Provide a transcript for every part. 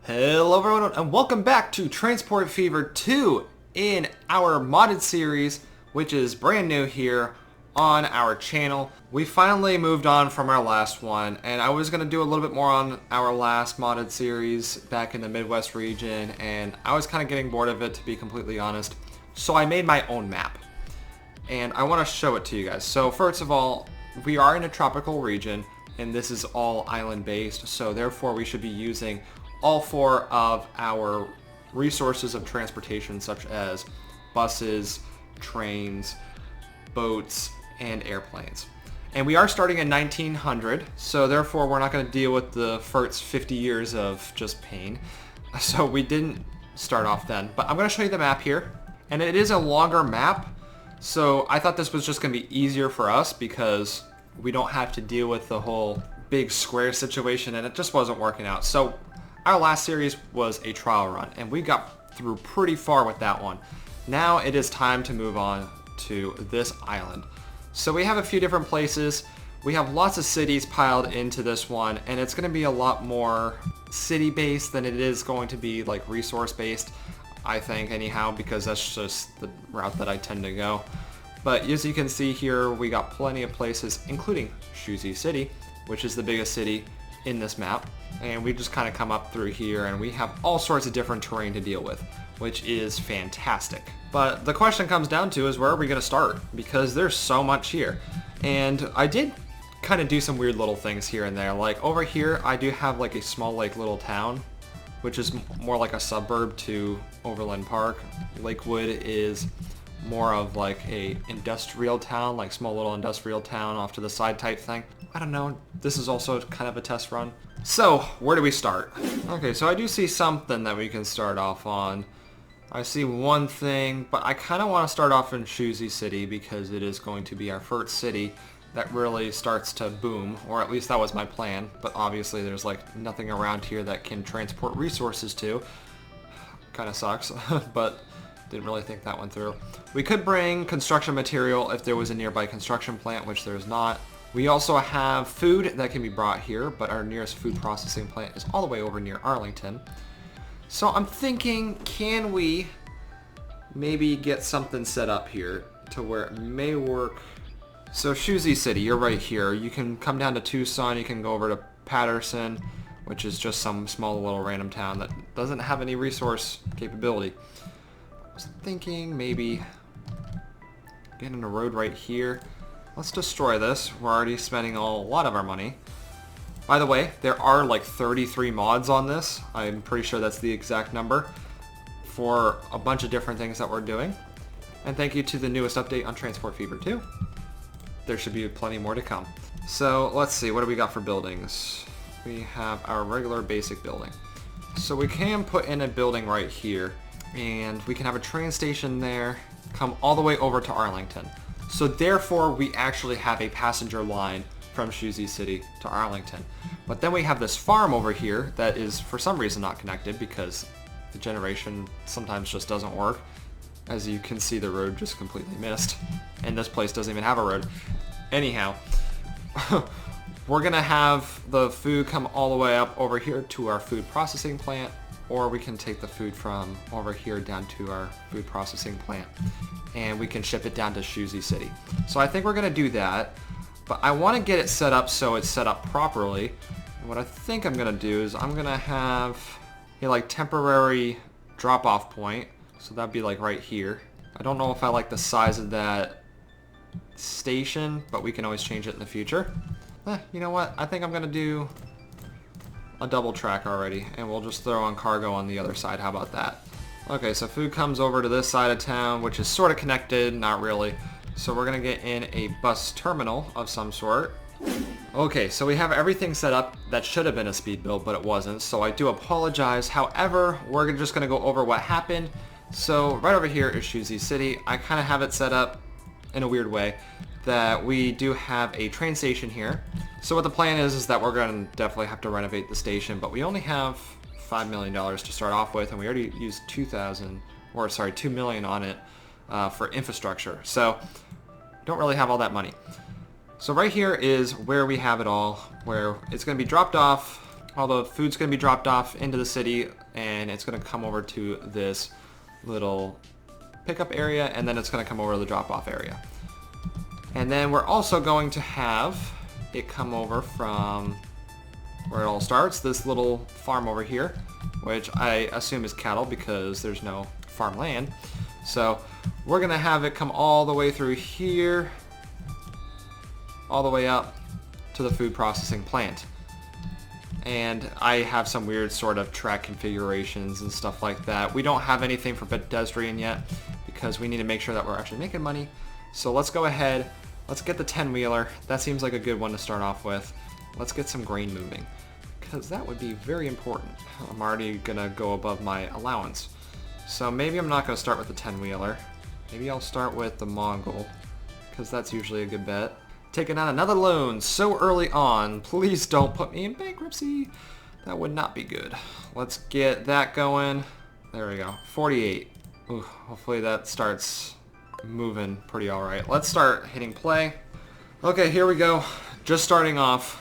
Hello everyone and welcome back to Transport Fever 2 in our modded series, which is brand new here on our channel. We finally moved on from our last one, and I was going to do a little bit more on our last modded series back in the Midwest region, and I was kind of getting bored of it, to be completely honest. So I made my own map, and I want to show it to you guys. So first of all, we are in a tropical region, and this is all island based, so therefore we should be using all four of our resources of transportation, such as buses, trains, boats, and airplanes. And we are starting in 1900, so therefore we're not going to deal with the first 50 years of just pain. So we didn't start off then. But I'm going to show you the map here. And it is a longer map, so I thought this was just going to be easier for us because we don't have to deal with the whole big square situation, and it just wasn't working out. So our last series was a trial run, and we got through pretty far with that one. Now it is time to move on to this island. So we have a few different places. We have lots of cities piled into this one, and it's going to be a lot more city-based than it is going to be like resource-based, I think, anyhow, because that's just the route that I tend to go. But as you can see here, we got plenty of places, including Shuzi City, which is the biggest city in this map, and we just kind of come up through here and we have all sorts of different terrain to deal with, which is fantastic. But the question comes down to is, where are we going to start? Because there's so much here, and I did kind of do some weird little things here and there. Like over here I do have like a small like little town, which is more like a suburb to Overland Park. Lakewood is more of like a industrial town, like small little industrial town off to the side type thing. I don't know, this is also kind of a test run. So, where do we start? Okay, so I do see something that we can start off on. I see one thing, but I kind of want to start off in Shuzi City because it is going to be our first city that really starts to boom, or at least that was my plan, but obviously there's like nothing around here that can transport resources to. Kind of sucks, but didn't really think that one through. We could bring construction material if there was a nearby construction plant, which there's not. We also have food that can be brought here, but our nearest food processing plant is all the way over near Arlington. So I'm thinking, can we maybe get something set up here to where it may work? So Shuzi City, you're right here. You can come down to Tucson, you can go over to Patterson, which is just some small little random town that doesn't have any resource capability. I was thinking maybe getting a road right here. Let's destroy this. We're already spending a lot of our money. By the way, there are like 33 mods on this. I'm pretty sure that's the exact number for a bunch of different things that we're doing. And thank you to the newest update on Transport Fever 2. There should be plenty more to come. So let's see, what do we got for buildings? We have our regular basic building. So we can put in a building right here, and we can have a train station there, come all the way over to Arlington. So therefore, we actually have a passenger line from Shuzi City to Arlington. But then we have this farm over here that is for some reason not connected because the generation sometimes just doesn't work. As you can see, the road just completely missed. And this place doesn't even have a road. Anyhow, we're gonna have the food come all the way up over here to our food processing plant, or we can take the food from over here down to our food processing plant, and we can ship it down to Shuzi City. So I think we're gonna do that, but I want to get it set up so it's set up properly. And what I think I'm gonna do is I'm gonna have a like temporary drop-off point. So that'd be like right here. I don't know if I like the size of that station, but we can always change it in the future. You know what? I think I'm gonna do a double track already, and we'll just throw on cargo on the other side. How about that? Okay, so food comes over to this side of town, which is sort of connected, not really. So we're gonna get in a bus terminal of some sort. Okay, so we have everything set up. That should have been a speed build, but it wasn't, so I do apologize. However, we're just gonna go over what happened. So right over here is Shuzi City. I kind of have it set up in a weird way that we do have a train station here. So what the plan is that we're going to definitely have to renovate the station, but we only have $5 million to start off with, and we already used $2 million on it for infrastructure. So don't really have all that money. So right here is where we have it all, where it's going to be dropped off All the food's going to be dropped off into the city, and it's going to come over to this little pickup area, and then it's going to come over to the drop-off area. And then we're also going to have it come over from where it all starts, this little farm over here, which I assume is cattle because there's no farmland. So we're going to have it come all the way through here, all the way up to the food processing plant. And I have some weird sort of track configurations and stuff like that. We don't have anything for pedestrian yet because we need to make sure that we're actually making money. So let's go ahead, let's get the 10-wheeler. That seems like a good one to start off with. Let's get some grain moving because that would be very important. I'm already gonna go above my allowance. So maybe I'm not gonna start with the 10-wheeler. Maybe I'll start with the Mongol because that's usually a good bet. Taking out another loan so early on. Please don't put me in bankruptcy. That would not be good. Let's get that going. There we go. 48. Ooh, hopefully that starts moving pretty alright. Let's start hitting play. Okay, here we go. Just starting off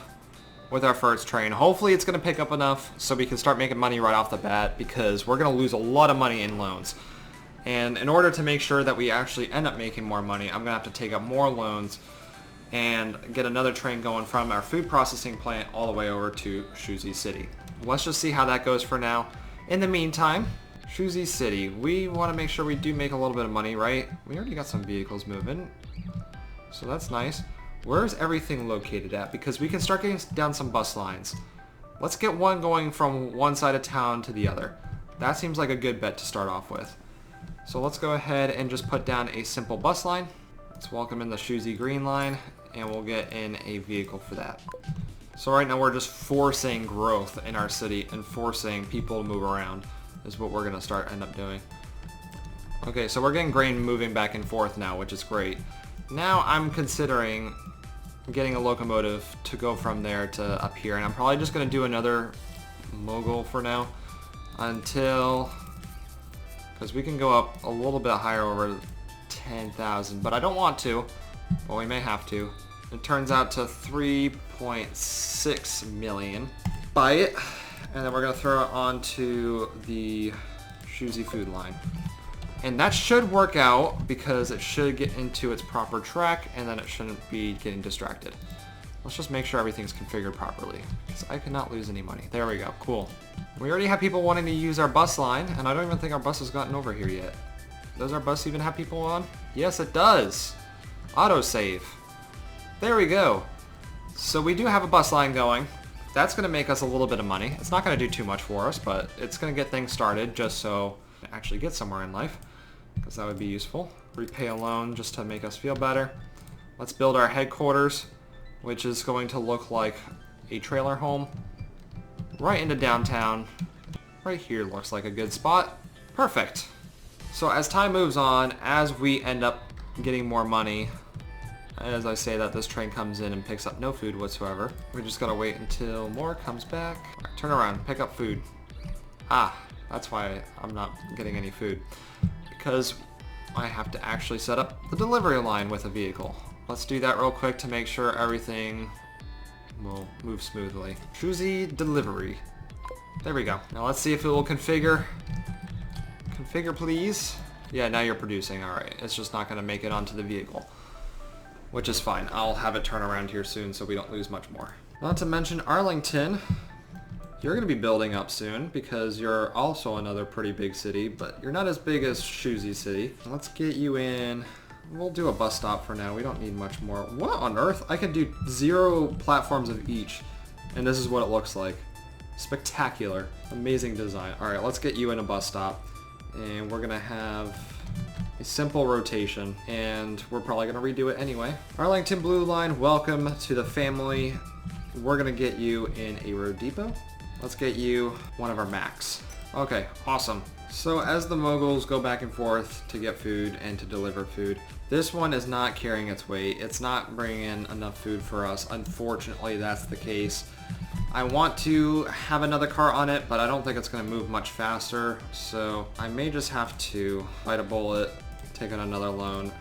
with our first train. Hopefully it's going to pick up enough so we can start making money right off the bat because we're going to lose a lot of money in loans. And in order to make sure that we actually end up making more money, I'm going to have to take up more loans and get another train going from our food processing plant all the way over to Shuzi City. Let's just see how that goes for now. In the meantime, Shuzi City, we want to make sure we do make a little bit of money, right? We already got some vehicles moving, so that's nice. Where's everything located at? Because we can start getting down some bus lines. Let's get one going from one side of town to the other. That seems like a good bet to start off with. So let's go ahead and just put down a simple bus line. Let's welcome in the Shuzi Green Line, and we'll get in a vehicle for that. So right now we're just forcing growth in our city and forcing people to move around is what we're going to end up doing. Okay, so we're getting grain moving back and forth now, which is great. Now I'm considering getting a locomotive to go from there to up here, and I'm probably just going to do another mogul for now until, because we can go up a little bit higher over 10,000, but I don't want to, but we may have to. It turns out to 3.6 million. Buy it, and then we're going to throw it onto the Shuzi food line. And that should work out because it should get into its proper track and then it shouldn't be getting distracted. Let's just make sure everything's configured properly because I cannot lose any money. There we go. Cool. We already have people wanting to use our bus line, and I don't even think our bus has gotten over here yet. Does our bus even have people on? Yes, it does. Autosave. There we go. So we do have a bus line going. That's going to make us a little bit of money. It's not going to do too much for us, but it's going to get things started just so we can actually get somewhere in life, because that would be useful. Repay a loan just to make us feel better. Let's build our headquarters, which is going to look like a trailer home right into downtown. Right here looks like a good spot. Perfect. So as time moves on, as we end up getting more money, as I say that, this train comes in and picks up no food whatsoever. We just gotta wait until more comes back. Right, turn around, pick up food. Ah, that's why I'm not getting any food. Because I have to actually set up the delivery line with a vehicle. Let's do that real quick to make sure everything will move smoothly. Shuzi delivery. There we go. Now let's see if it will configure. Configure, please. Yeah, now you're producing. Alright, it's just not going to make it onto the vehicle, which is fine. I'll have it turn around here soon so we don't lose much more. Not to mention Arlington. You're going to be building up soon because you're also another pretty big city, but you're not as big as Shuzi City. Let's get you in. We'll do a bus stop for now. We don't need much more. What on earth? I can do 0 platforms of each, and this is what it looks like. Spectacular. Amazing design. Alright, let's get you in a bus stop, and we're going to have a simple rotation, and we're probably going to redo it anyway. Arlington Blue Line, welcome to the family. We're going to get you in a road depot. Let's get you one of our Macs. Okay, awesome. So as the moguls go back and forth to get food and to deliver food, this one is not carrying its weight. It's not bringing in enough food for us. Unfortunately, that's the case. I want to have another car on it, but I don't think it's going to move much faster. So I may just have to bite a bullet, take on another loan,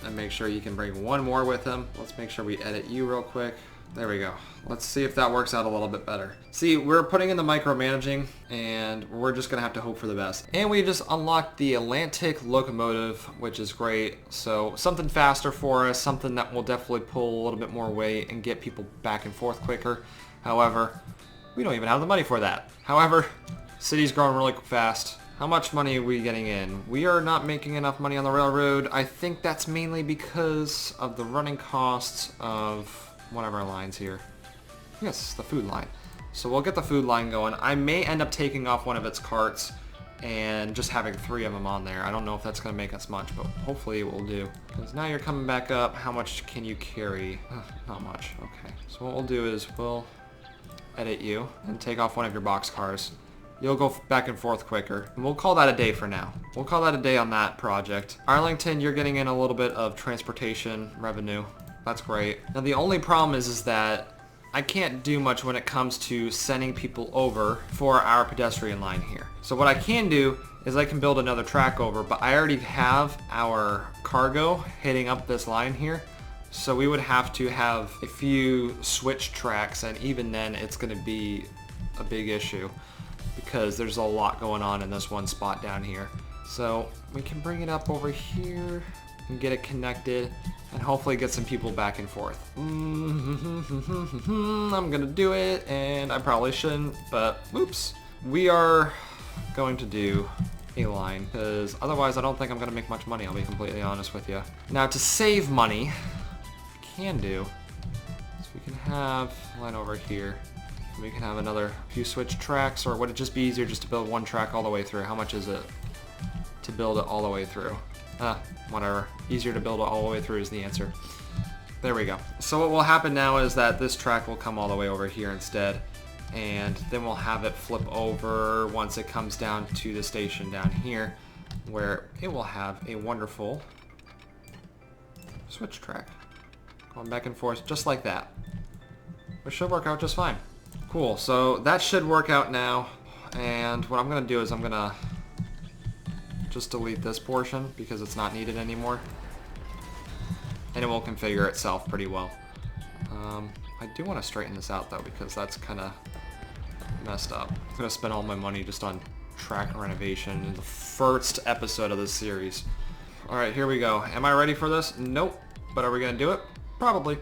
and make sure you can bring one more with him. Let's make sure we edit you real quick. There we go. Let's see if that works out a little bit better. See, we're putting in the micromanaging, and we're just going to have to hope for the best. And we just unlocked the Atlantic locomotive, which is great. So something faster for us, something that will definitely pull a little bit more weight and get people back and forth quicker. However, we don't even have the money for that. However, city's growing really fast. How much money are we getting in? We are not making enough money on the railroad. I think that's mainly because of the running costs of one of our lines here. Yes, the food line. So we'll get the food line going. I may end up taking off one of its carts and just having 3 of them on there. I don't know if that's going to make us much, but hopefully it will do. Because now you're coming back up. How much can you carry? Not much. Okay. So what we'll do is we'll edit you and take off one of your box cars. You'll go back and forth quicker. And we'll call that a day for now. We'll call that a day on that project. Arlington, you're getting in a little bit of transportation revenue. That's great. Now the only problem is that I can't do much when it comes to sending people over for our pedestrian line here. So what I can do is I can build another track over, but I already have our cargo hitting up this line here. So we would have to have a few switch tracks, and even then it's going to be a big issue because there's a lot going on in this one spot down here. So we can bring it up over here and get it connected and hopefully get some people back and forth. I'm gonna do it, and I probably shouldn't, but oops. We are going to do a line because otherwise I don't think I'm gonna make much money, I'll be completely honest with you. Now to save money, what we can do is we can have a line over here. We can have another few switch tracks, or would it just be easier just to build one track all the way through? How much is it to build it all the way through? Whatever. Easier to build it all the way through is the answer. There we go. So what will happen now is that this track will come all the way over here instead, and then we'll have it flip over once it comes down to the station down here, where it will have a wonderful switch track going back and forth just like that, which should work out just fine. Cool, so that should work out now, and what I'm gonna do is I'm gonna just delete this portion because it's not needed anymore, and it will configure itself pretty well. I do want to straighten this out though because that's kind of messed up. I'm gonna spend all my money just on track renovation in the first episode of this series. Alright, here we go. Am I ready for this? Nope. But are we gonna do it? Probably.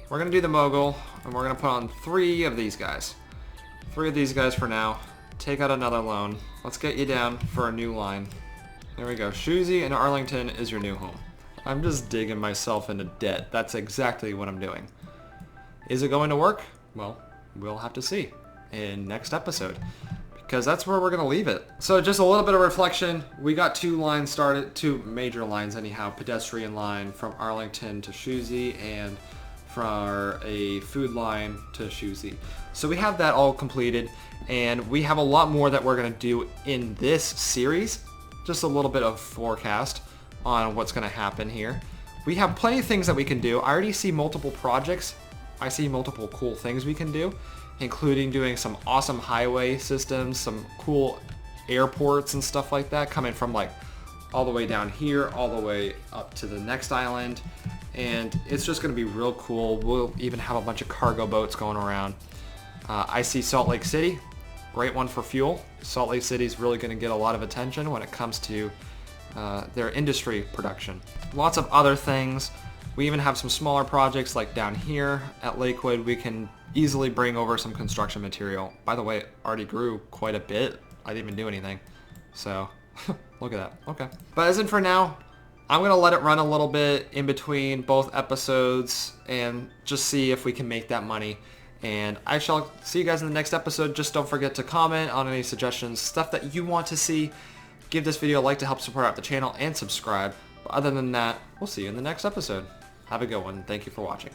We're gonna do the mogul, and we're gonna put on 3 of these guys. 3 of these guys for now. Take out another loan. Let's get you down for a new line. There we go. Shuzi and Arlington is your new home. I'm just digging myself into debt. That's exactly what I'm doing. Is it going to work? Well, we'll have to see in next episode, because that's where we're going to leave it. So just a little bit of reflection. We got 2 lines started, 2 major lines anyhow. Pedestrian line from Arlington to Shuzi, and for a food line to Shuzi. So we have that all completed, and we have a lot more that we're going to do in this series. Just a little bit of forecast on what's going to happen here. We have plenty of things that we can do. I already see multiple projects. I see multiple cool things we can do, including doing some awesome highway systems, some cool airports and stuff like that, coming from like all the way down here, all the way up to the next island. And it's just going to be real cool. We'll even have a bunch of cargo boats going around. I see Salt Lake City. Great one for fuel. Salt Lake City is really going to get a lot of attention when it comes to their industry production. Lots of other things. We even have some smaller projects like down here at Lakewood. We can easily bring over some construction material. By the way, it already grew quite a bit. I didn't even do anything. So look at that. Okay. But as in for now, I'm going to let it run a little bit in between both episodes and just see if we can make that money. And I shall see you guys in the next episode. Just don't forget to comment on any suggestions, stuff that you want to see. Give this video a like to help support out the channel, and subscribe. But other than that, we'll see you in the next episode. Have a good one. Thank you for watching.